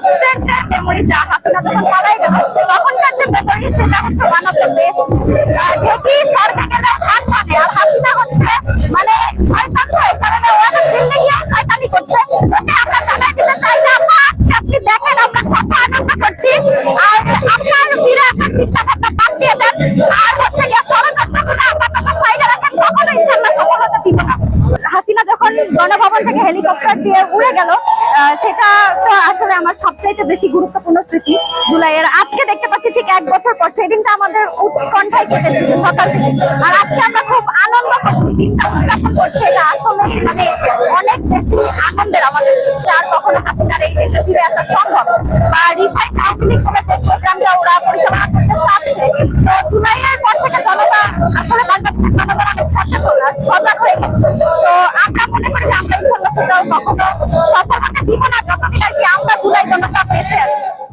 Instant মেমোরিটা Hasina যখন পালাই গেল তখনকার যে মেমোরি সেটা হচ্ছে ওয়ান অফ দ্য বেস্ট। ঢেকি সরকার গেলে হাত পাবে আর হাসিনা হচ্ছে মানে ভয় পাচ্ছ এই কারণে ওরা দিল্লি গিয়ে শয়তানি করছে। ওকে আমরা জানাই দিতে চাই যে আপনি দেখেন আমরা কত আনন্দ করছি আর আপনার ফিরে আসার চিন্তা ভাবনা বাদ দিয়ে দেন আর হচ্ছে গিয়ে ষড়যন্ত্রগুলো আপনার সাইডে রাখেন কখনো ইনশাল্লাহ সফলতা দিব না। হাসিনা যখন গণভবন থেকে হেলিকপ্টার দিয়ে উড়ে গেল সেটা তো আসলে আমার সবচাইতে বেশি গুরুত্বপূর্ণ স্মৃতি জুলাইয়ের। আজকে দেখতে পাচ্ছি ঠিক 1 বছর পর সেই দিনটা আমাদের উৎকণ্ঠায় কেটেছিল সকাল থেকে আর আজকে আমরা খুব আনন্দ করছি দিনটা উদযাপন করছি। এটা আসলে মানে অনেক বেশি আনন্দের আমাদের আর কখনো হাসিনার এই দেশে ফিরে আসা সম্ভব বা রিফাইন আউটলিক করে যে প্রোগ্রামটা ওরা পরিচালনা করতে চাচ্ছে। তো জুলাইয়ের পর থেকে জনতা আসলে বাংলাদেশের জনগণ অনেক সচেতন আর সজাগ হয়ে গেছে। তো আমরা মনে করি যে আমরা ইনশাল্লাহ সেটাও কখনো সফলতা দিব না